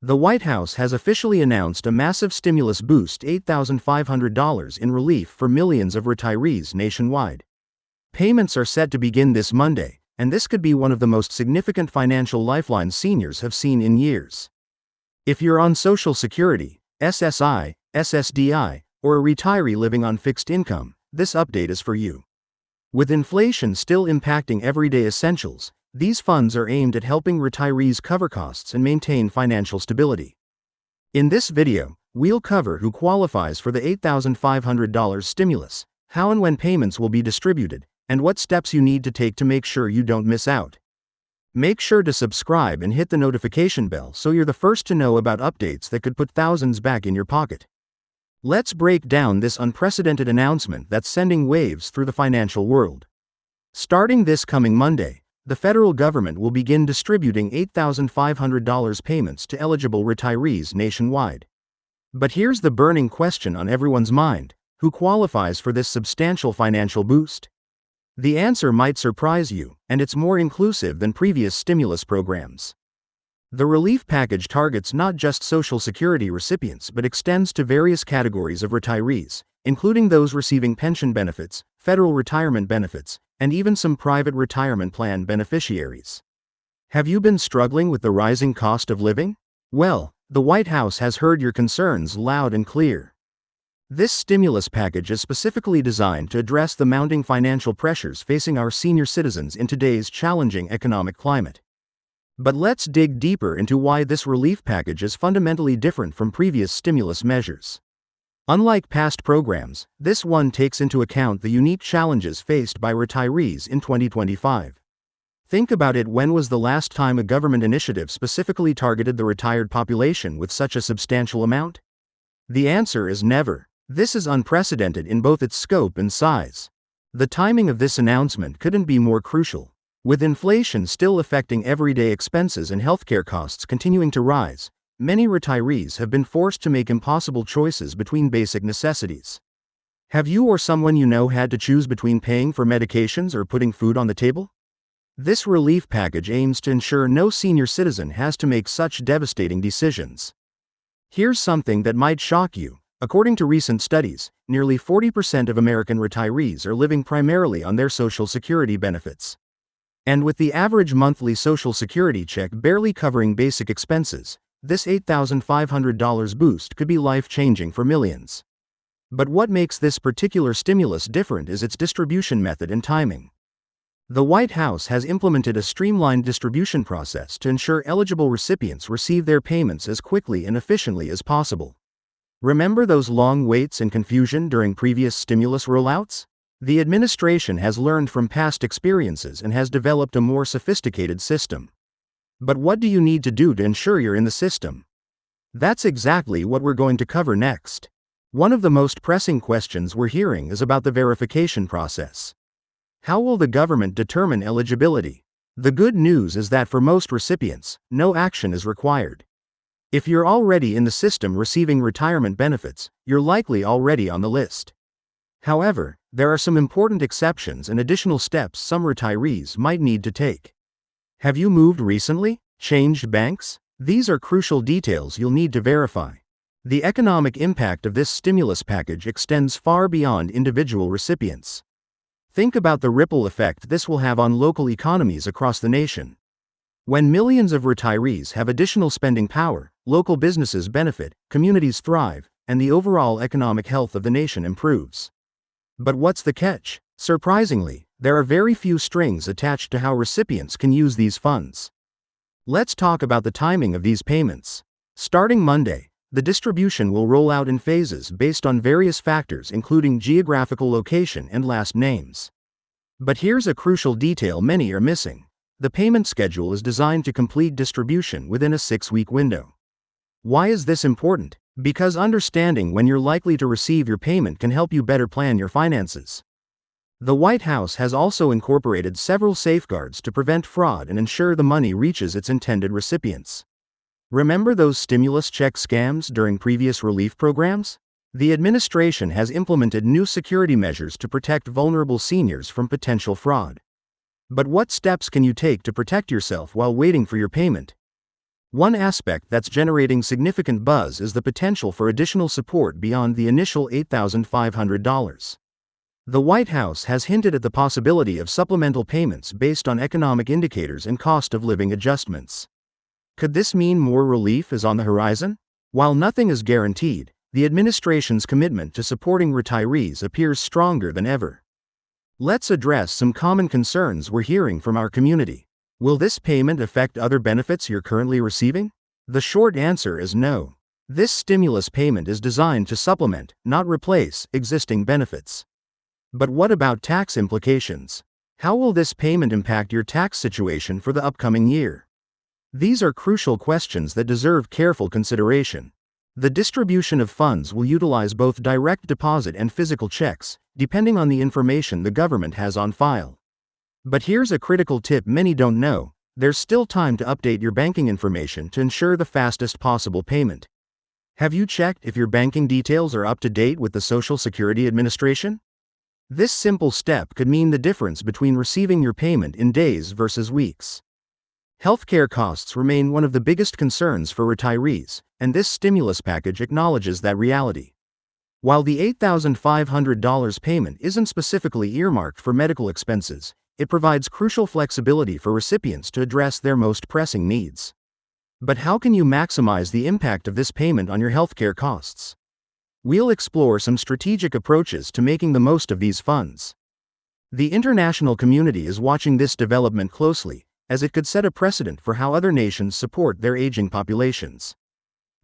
The White House has officially announced a massive stimulus boost, $8,500 in relief for millions of retirees nationwide. Payments are set to begin this Monday, and this could be one of the most significant financial lifelines seniors have seen in years. If you're on Social Security, SSI, SSDI, or a retiree living on fixed income, this update is for you. With inflation still impacting everyday essentials, these funds are aimed at helping retirees cover costs and maintain financial stability. In this video, we'll cover who qualifies for the $8,500 stimulus, how and when payments will be distributed, and what steps you need to take to make sure you don't miss out. Make sure to subscribe and hit the notification bell so you're the first to know about updates that could put thousands back in your pocket. Let's break down this unprecedented announcement that's sending waves through the financial world. Starting this coming Monday, the federal government will begin distributing $8,500 payments to eligible retirees nationwide. But here's the burning question on everyone's mind: who qualifies for this substantial financial boost? The answer might surprise you, and it's more inclusive than previous stimulus programs. The relief package targets not just Social Security recipients but extends to various categories of retirees, including those receiving pension benefits, federal retirement benefits, and even some private retirement plan beneficiaries. Have you been struggling with the rising cost of living? Well, the White House has heard your concerns loud and clear. This stimulus package is specifically designed to address the mounting financial pressures facing our senior citizens in today's challenging economic climate. But let's dig deeper into why this relief package is fundamentally different from previous stimulus measures. Unlike past programs, this one takes into account the unique challenges faced by retirees in 2025. Think about it: when was the last time a government initiative specifically targeted the retired population with such a substantial amount? The answer is never. This is unprecedented in both its scope and size. The timing of this announcement couldn't be more crucial. With inflation still affecting everyday expenses and healthcare costs continuing to rise, many retirees have been forced to make impossible choices between basic necessities. Have you or someone you know had to choose between paying for medications or putting food on the table? This relief package aims to ensure no senior citizen has to make such devastating decisions. Here's something that might shock you. According to recent studies, nearly 40% of American retirees are living primarily on their Social Security benefits. And with the average monthly Social Security check barely covering basic expenses, this $8,500 boost could be life-changing for millions. But what makes this particular stimulus different is its distribution method and timing. The White House has implemented a streamlined distribution process to ensure eligible recipients receive their payments as quickly and efficiently as possible. Remember those long waits and confusion during previous stimulus rollouts? The administration has learned from past experiences and has developed a more sophisticated system. But what do you need to do to ensure you're in the system? That's exactly what we're going to cover next. One of the most pressing questions we're hearing is about the verification process. How will the government determine eligibility? The good news is that for most recipients, no action is required. If you're already in the system receiving retirement benefits, you're likely already on the list. However, there are some important exceptions and additional steps some retirees might need to take. Have you moved recently? Changed banks? These are crucial details you'll need to verify. The economic impact of this stimulus package extends far beyond individual recipients. Think about the ripple effect this will have on local economies across the nation. When millions of retirees have additional spending power, local businesses benefit, communities thrive, and the overall economic health of the nation improves. But what's the catch? Surprisingly, there are very few strings attached to how recipients can use these funds. Let's talk about the timing of these payments. Starting Monday, the distribution will roll out in phases based on various factors including geographical location and last names. But here's a crucial detail many are missing. The payment schedule is designed to complete distribution within a 6-week window. Why is this important? Because understanding when you're likely to receive your payment can help you better plan your finances. The White House has also incorporated several safeguards to prevent fraud and ensure the money reaches its intended recipients. Remember those stimulus check scams during previous relief programs? The administration has implemented new security measures to protect vulnerable seniors from potential fraud. But what steps can you take to protect yourself while waiting for your payment? One aspect that's generating significant buzz is the potential for additional support beyond the initial $8,500. The White House has hinted at the possibility of supplemental payments based on economic indicators and cost of living adjustments. Could this mean more relief is on the horizon? While nothing is guaranteed, the administration's commitment to supporting retirees appears stronger than ever. Let's address some common concerns we're hearing from our community. Will this payment affect other benefits you're currently receiving? The short answer is no. This stimulus payment is designed to supplement, not replace, existing benefits. But what about tax implications? How will this payment impact your tax situation for the upcoming year? These are crucial questions that deserve careful consideration. The distribution of funds will utilize both direct deposit and physical checks, depending on the information the government has on file. But here's a critical tip many don't know: there's still time to update your banking information to ensure the fastest possible payment. Have you checked if your banking details are up to date with the Social Security Administration? This simple step could mean the difference between receiving your payment in days versus weeks. Healthcare costs remain one of the biggest concerns for retirees, and this stimulus package acknowledges that reality. While the $8,500 payment isn't specifically earmarked for medical expenses, it provides crucial flexibility for recipients to address their most pressing needs. But how can you maximize the impact of this payment on your healthcare costs? We'll explore some strategic approaches to making the most of these funds. The international community is watching this development closely, as it could set a precedent for how other nations support their aging populations.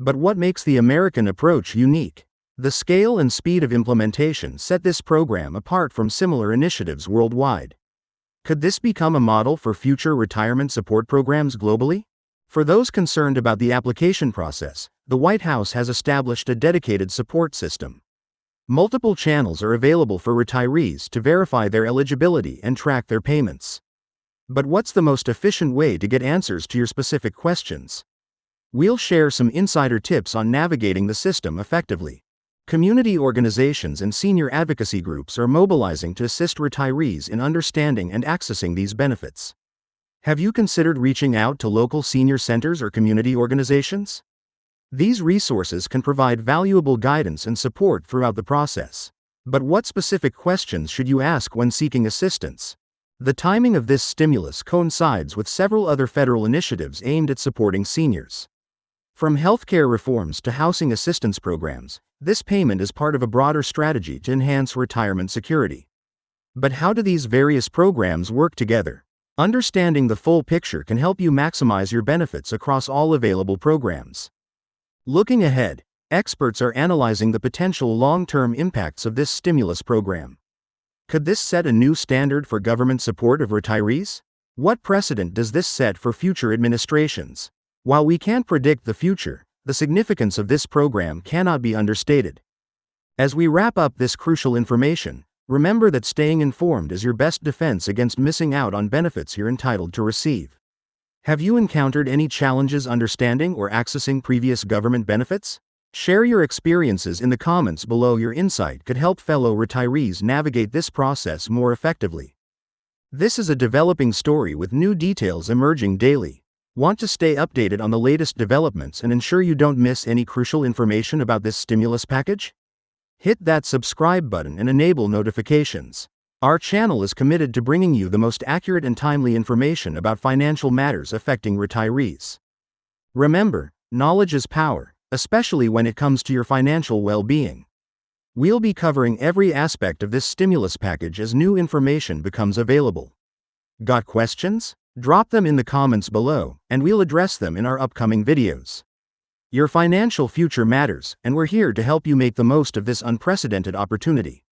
But what makes the American approach unique? The scale and speed of implementation set this program apart from similar initiatives worldwide. Could this become a model for future retirement support programs globally? For those concerned about the application process, the White House has established a dedicated support system. Multiple channels are available for retirees to verify their eligibility and track their payments. But what's the most efficient way to get answers to your specific questions? We'll share some insider tips on navigating the system effectively. Community organizations and senior advocacy groups are mobilizing to assist retirees in understanding and accessing these benefits. Have you considered reaching out to local senior centers or community organizations? These resources can provide valuable guidance and support throughout the process. But what specific questions should you ask when seeking assistance? The timing of this stimulus coincides with several other federal initiatives aimed at supporting seniors. From healthcare reforms to housing assistance programs, this payment is part of a broader strategy to enhance retirement security. But how do these various programs work together? Understanding the full picture can help you maximize your benefits across all available programs. Looking ahead, experts are analyzing the potential long-term impacts of this stimulus program. Could this set a new standard for government support of retirees? What precedent does this set for future administrations? While we can't predict the future, the significance of this program cannot be understated. As we wrap up this crucial information, remember that staying informed is your best defense against missing out on benefits you're entitled to receive. Have you encountered any challenges understanding or accessing previous government benefits? Share your experiences in the comments below. Your insight could help fellow retirees navigate this process more effectively. This is a developing story with new details emerging daily. Want to stay updated on the latest developments and ensure you don't miss any crucial information about this stimulus package? Hit that subscribe button and enable notifications. Our channel is committed to bringing you the most accurate and timely information about financial matters affecting retirees. Remember, knowledge is power, especially when it comes to your financial well-being. We'll be covering every aspect of this stimulus package as new information becomes available. Got questions? Drop them in the comments below, and we'll address them in our upcoming videos. Your financial future matters, and we're here to help you make the most of this unprecedented opportunity.